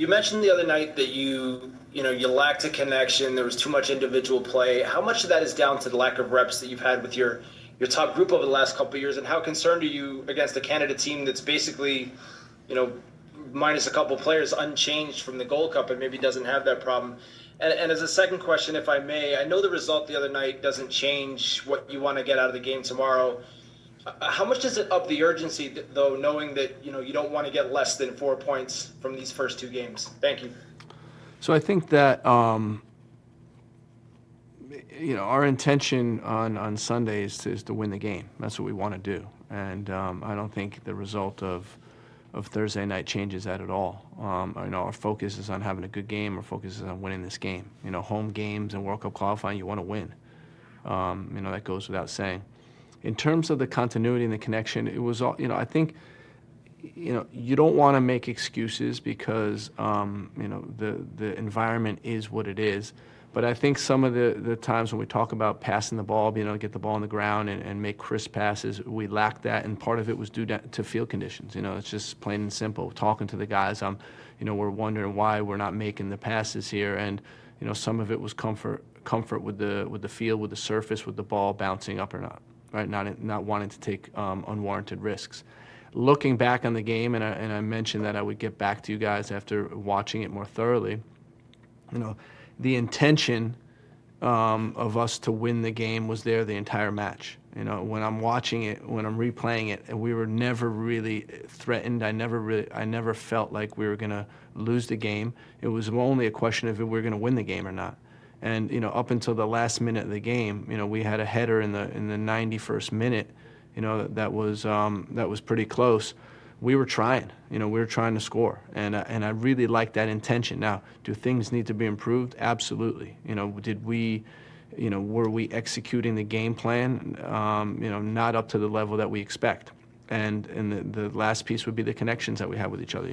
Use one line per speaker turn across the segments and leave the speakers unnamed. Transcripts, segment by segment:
You mentioned the other night that you lacked a connection. There was too much individual play. How much of that is down to the lack of reps that you've had with your top group over the last couple of years, and how concerned are you against a Canada team that's basically, minus a couple of players, unchanged from the Gold Cup and maybe doesn't have that problem? And as a second question, if I may, I know the result the other night doesn't change what you want to get out of the game tomorrow. How much does it up the urgency, though, knowing that you don't want to get less than 4 points from these first two games? Thank you.
So I think that our intention on Sunday is to win the game. That's what we want to do, and I don't think the result of Thursday night changes that at all. Our focus is on having a good game. Our focus is on winning this game. Home games and World Cup qualifying, you want to win. That goes without saying. In terms of the continuity and the connection, it was all. I think you don't want to make excuses because the environment is what it is. But I think some of the times when we talk about passing the ball, being able to get the ball on the ground and make crisp passes, we lacked that, and part of it was due to field conditions. It's just plain and simple. Talking to the guys, we're wondering why we're not making the passes here, and some of it was comfort with the field, with the surface, with the ball bouncing up or not, right? Not wanting to take unwarranted risks. Looking back on the game, and I mentioned that I would get back to you guys after watching it more thoroughly. The intention of us to win the game was there the entire match. When I'm watching it, when I'm replaying it, we were never really threatened. I never felt like we were going to lose the game. It was only a question of if we were going to win the game or not. And up until the last minute of the game, we had a header in the 91st minute, that was pretty close. We were trying, we were trying to score, and I really like that intention. Now, do things need to be improved? Absolutely. Were we executing the game plan? Not up to the level that we expect. And the last piece would be the connections that we have with each other.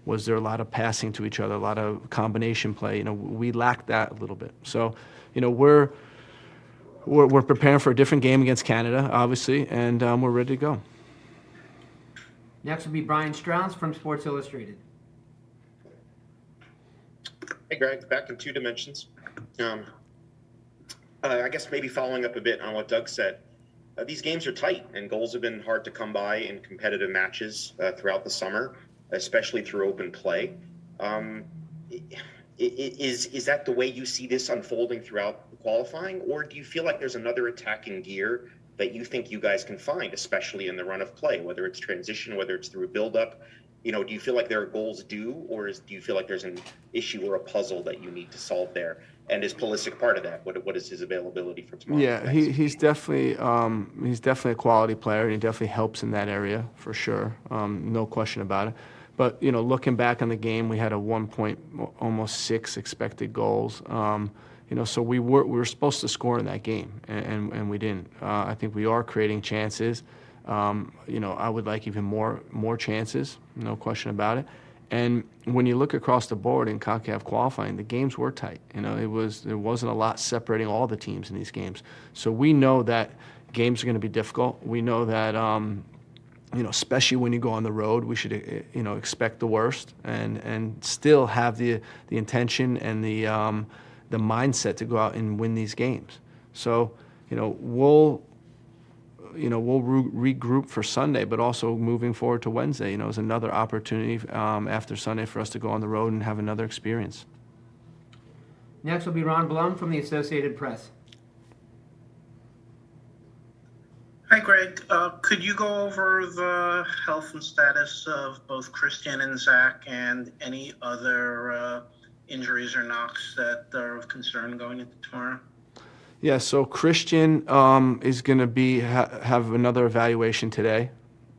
Was there a lot of passing to each other, a lot of combination play? We lacked that a little bit. So, we're preparing for a different game against Canada, obviously, and we're ready to go.
Next will be Brian Strauss from Sports Illustrated.
Hey, Gregg, back in two dimensions. I guess maybe following up a bit on what Doug said. These games are tight, and goals have been hard to come by in competitive matches throughout the summer, especially through open play. Is that the way you see this unfolding throughout the qualifying, or do you feel like there's another attacking gear that you think you guys can find, especially in the run of play, whether it's transition, whether it's through build-up? Do you feel like there are goals due, or do you feel like there's an issue or a puzzle that you need to solve there? And is Pulisic part of that? What is his availability for tomorrow?
Yeah, he's definitely a quality player, and he definitely helps in that area for sure. No question about it. But looking back on the game, we had a 1.6 expected goals. So we were supposed to score in that game, and we didn't. I think we are creating chances. I would like even more chances, no question about it. And when you look across the board in CONCACAF qualifying, the games were tight. There wasn't a lot separating all the teams in these games. So we know that games are going to be difficult. We know that especially when you go on the road, we should expect the worst and still have the intention and the mindset to go out and win these games. So we'll regroup for Sunday, but also moving forward to Wednesday, is another opportunity after Sunday for us to go on the road and have another experience.
Next will be Ron Blum from the Associated Press.
Hi, Gregg. Could you go over the health and status of both Christian and Zach and any other injuries or knocks that are of concern going into tomorrow?
Yeah, so Christian is going to have another evaluation today.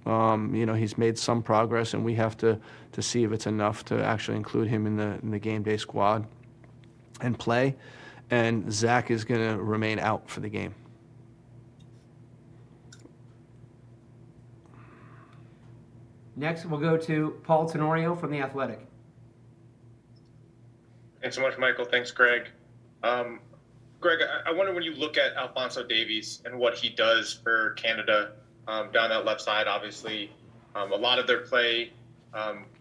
He's made some progress, and we have to see if it's enough to actually include him in the game day squad and play. And Zach is going to remain out for the game.
Next, we'll go to Paul Tenorio from The Athletic.
Thanks so much, Michael. Thanks, Gregg. Gregg, I wonder when you look at Alphonso Davies and what he does for Canada down that left side, obviously a lot of their play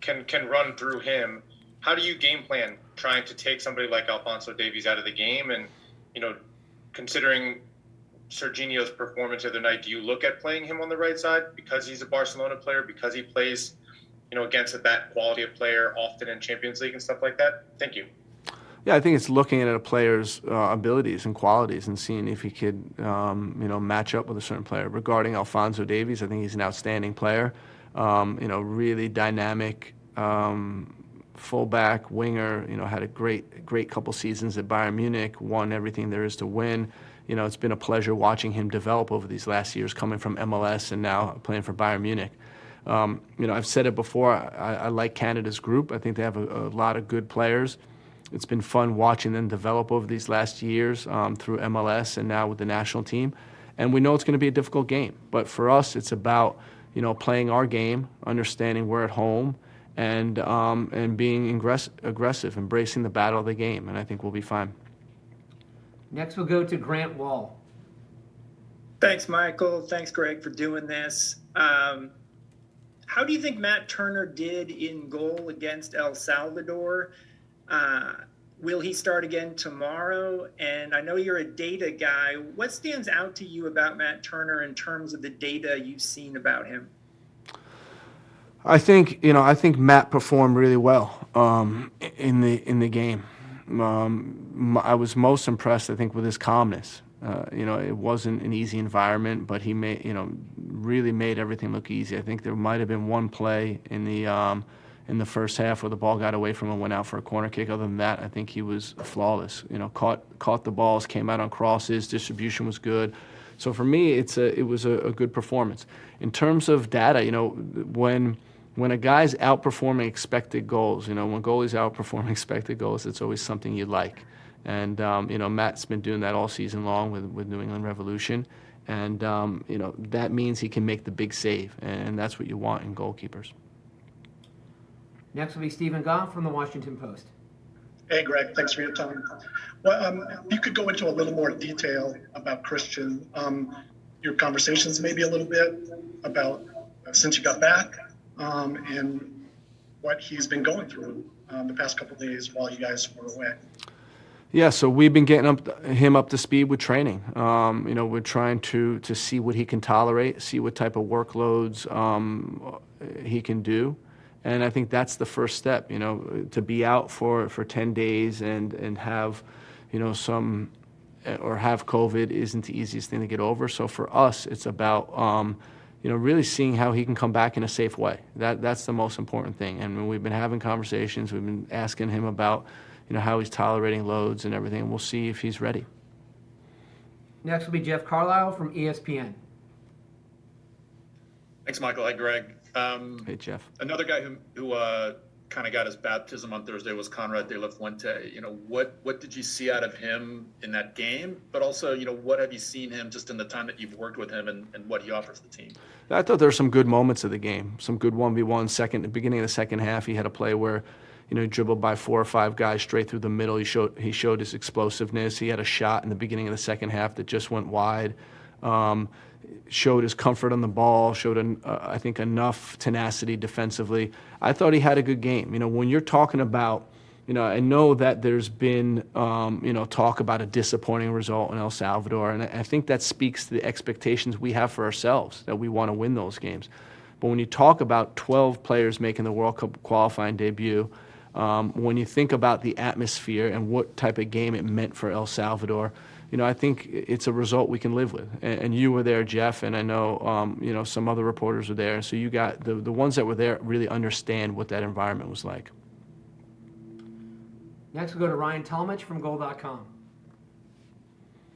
can run through him. how do you game plan trying to take somebody like Alphonso Davies out of the game? And, considering Serginho's performance the other night, do you look at playing him on the right side because he's a Barcelona player, because he plays, against that quality of player often in Champions League and stuff like that? Thank you.
Yeah, I think it's looking at a player's abilities and qualities and seeing if he could, match up with a certain player. Regarding Alphonso Davies, I think he's an outstanding player. Really dynamic fullback, winger. Had a great couple seasons at Bayern Munich. Won everything there is to win. It's been a pleasure watching him develop over these last years, coming from MLS and now playing for Bayern Munich. I've said it before. I like Canada's group. I think they have a lot of good players. It's been fun watching them develop over these last years through MLS and now with the national team. And we know it's going to be a difficult game. But for us, it's about, playing our game, understanding we're at home, and being aggressive, embracing the battle of the game. And I think we'll be fine.
Next, we'll go to Grant Wall.
Thanks, Michael. Thanks, Gregg, for doing this. How do you think Matt Turner did in goal against El Salvador? Will he start again tomorrow? And I know you're a data guy. What stands out to you about Matt Turner in terms of the data you've seen about him?
I think Matt performed really well in the game. I was most impressed, I think, with his calmness. It wasn't an easy environment, but he really made everything look easy. I think there might have been one play in the first half where the ball got away from him, went out for a corner kick. Other than that, I think he was flawless. Caught the balls, came out on crosses, distribution was good. So for me, it was a good performance. In terms of data, when a guy's outperforming expected goals, when goalies outperforming expected goals, it's always something you like. And Matt's been doing that all season long with New England Revolution, and that means he can make the big save, and that's what you want in goalkeepers.
Next will be Stephen Goff from the Washington Post.
Hey, Gregg, thanks for your time. Well, you could go into a little more detail about Christian, your conversations maybe a little bit about since you got back, and what he's been going through the past couple of days while you guys were away.
Yeah, so we've been getting him up to speed with training. We're trying to see what he can tolerate, see what type of workloads he can do. And I think that's the first step, to be out for 10 days and have, have COVID isn't the easiest thing to get over. So for us, it's about, really seeing how he can come back in a safe way. That's the most important thing. And we've been having conversations. We've been asking him about, how he's tolerating loads and everything. And we'll see if he's ready.
Next will be Jeff Carlisle from ESPN.
Thanks, Michael. Hi, Gregg.
Hey, Jeff.
Another guy who kind of got his baptism on Thursday was Conrad De La Fuente. What did you see out of him in that game? But also, what have you seen him just in the time that you've worked with him and what he offers the team?
I thought there were some good moments of the game, some good 1v1. The beginning of the second half, he had a play where, he dribbled by 4 or 5 guys straight through the middle. He showed his explosiveness. He had a shot in the beginning of the second half that just went wide. Showed his comfort on the ball, showed, I think, enough tenacity defensively. I thought he had a good game. When you're talking about, I know that there's been, talk about a disappointing result in El Salvador, and I think that speaks to the expectations we have for ourselves, that we want to win those games. But when you talk about 12 players making the World Cup qualifying debut, when you think about the atmosphere and what type of game it meant for El Salvador, I think it's a result we can live with. And you were there, Jeff, and I know, some other reporters were there. So you got the ones that were there really understand what that environment was like.
Next, we'll go to Ryan Talmadge from Goal.com.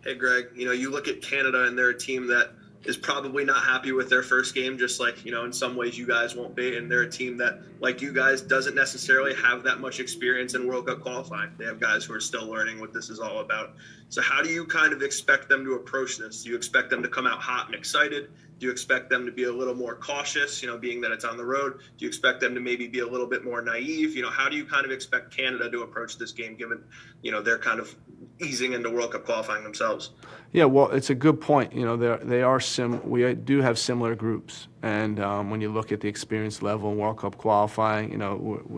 Hey, Gregg, you look at Canada and they're a team that is probably not happy with their first game, just like, in some ways you guys won't be. And they're a team that, like you guys, doesn't necessarily have that much experience in World Cup qualifying. They have guys who are still learning what this is all about. So how do you kind of expect them to approach this? Do you expect them to come out hot and excited? Do you expect them to be a little more cautious, being that it's on the road? Do you expect them to maybe be a little bit more naive? How do you kind of expect Canada to approach this game, given, they're kind of easing into World Cup qualifying themselves?
Yeah, well, it's a good point. We do have similar groups, and when you look at the experience level in World Cup qualifying,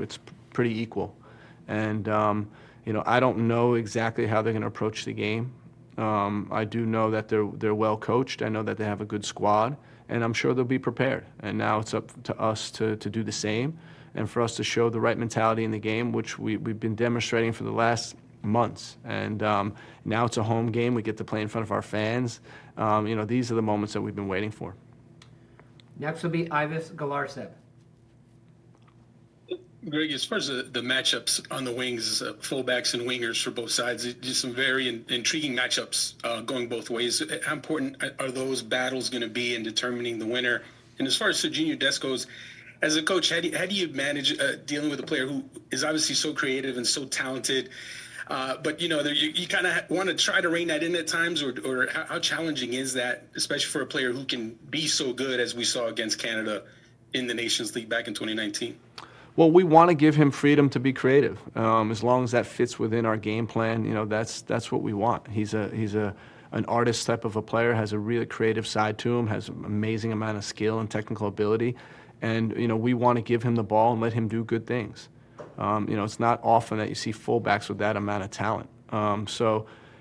it's pretty equal. And I don't know exactly how they're going to approach the game. I do know that they're well coached. I know that they have a good squad, and I'm sure they'll be prepared. And now it's up to us to do the same, and for us to show the right mentality in the game, which we've been demonstrating for the last months. And now it's a home game. We get to play in front of our fans. These are the moments that we've been waiting for.
Next will be Ivis Galarcep.
Gregg, as far as the matchups on the wings, fullbacks and wingers for both sides, just some very intriguing matchups going both ways. How important are those battles going to be in determining the winner? And as far as Serginho Dest goes, as a coach, how do you manage dealing with a player who is obviously so creative and so talented, but you kind of want to try to rein that in at times, or how challenging is that, especially for a player who can be so good as we saw against Canada in the Nations League back in 2019?
Well, we want to give him freedom to be creative, as long as that fits within our game plan. That's what we want. He's an artist type of a player, has a really creative side to him, has an amazing amount of skill and technical ability, and we want to give him the ball and let him do good things. It's not often that you see fullbacks with that amount of talent.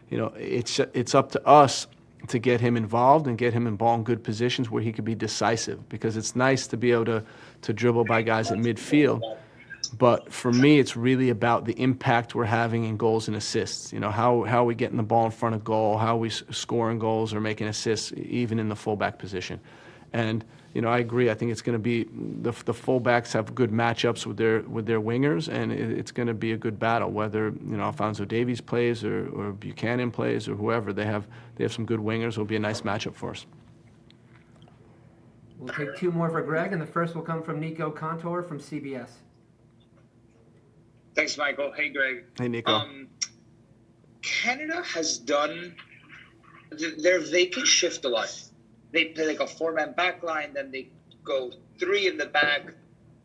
It's up to us to get him involved and get him in ball in good positions where he could be decisive, because it's nice to be able to dribble by guys at midfield. But for me, it's really about the impact we're having in goals and assists. How are we getting the ball in front of goal, how are we scoring goals or making assists even in the fullback position. And I agree. I think it's going to be the fullbacks have good matchups with their wingers, and it's going to be a good battle. Whether Alphonso Davies plays or Buchanan plays or whoever, they have some good wingers. It'll be a nice matchup for us.
We'll take two more for Gregg, and the first will come from Nico Contour from CBS.
Thanks, Michael. Hey, Gregg.
Hey, Nico.
Canada has done their vacant shift a lot. They play like a four-man back line, then they go three in the back.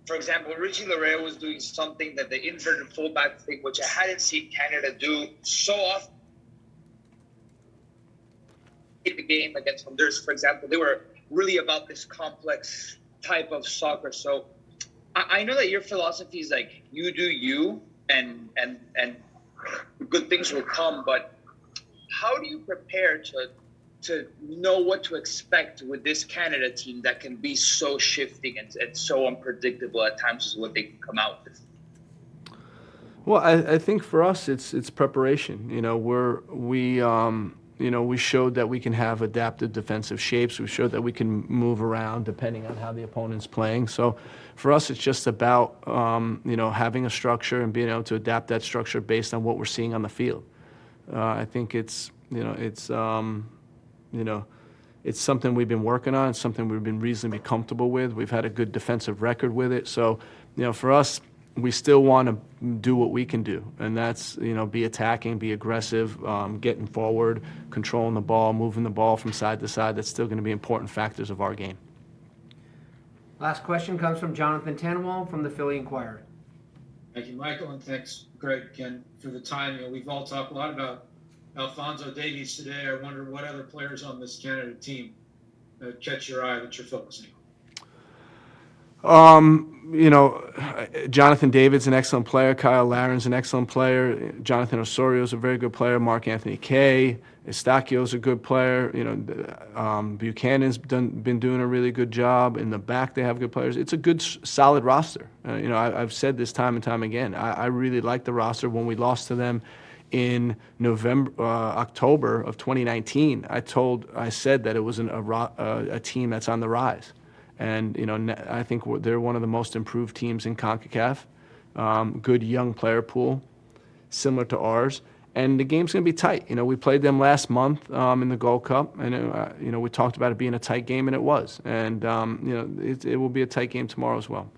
For example, Richie Laryea was doing something that the inverted fullback thing, which I hadn't seen Canada do so often in the game against Honduras. For example, they were really about this complex type of soccer. So I know that your philosophy is like you do you, and good things will come. But how do you prepare to know what to expect with this Canada team that can be so shifting and so unpredictable at times is what they can come out with?
Well, I think for us it's preparation. We showed that we can have adaptive defensive shapes. We showed that we can move around depending on how the opponent's playing. So for us, it's just about having a structure and being able to adapt that structure based on what we're seeing on the field. I think it's something we've been working on. It's something we've been reasonably comfortable with. We've had a good defensive record with it. So, for us, we still want to do what we can do, and that's be attacking, be aggressive, getting forward, controlling the ball, moving the ball from side to side. That's still going to be important factors of our game.
Last question comes from Jonathan Tannenwald from the Philly Inquirer.
Thank you, Michael, and thanks, Gregg, again, for the time. We've all talked a lot about Alphonso Davies today. I wonder what other players on this Canada team catch your eye that you're focusing
on? Jonathan David's an excellent player. Kyle Laren's an excellent player. Jonathan Osorio's a very good player. Mark Anthony Kaye. Estacchio's a good player. Buchanan's been doing a really good job. In the back, they have good players. It's a good, solid roster. I've said this time and time again. I really like the roster. When we lost to them in October of 2019, I said that it was a team that's on the rise. And, I think they're one of the most improved teams in CONCACAF. Good young player pool, similar to ours. And the game's going to be tight. We played them last month in the Gold Cup, and we talked about it being a tight game, and it was. And it will be a tight game tomorrow as well.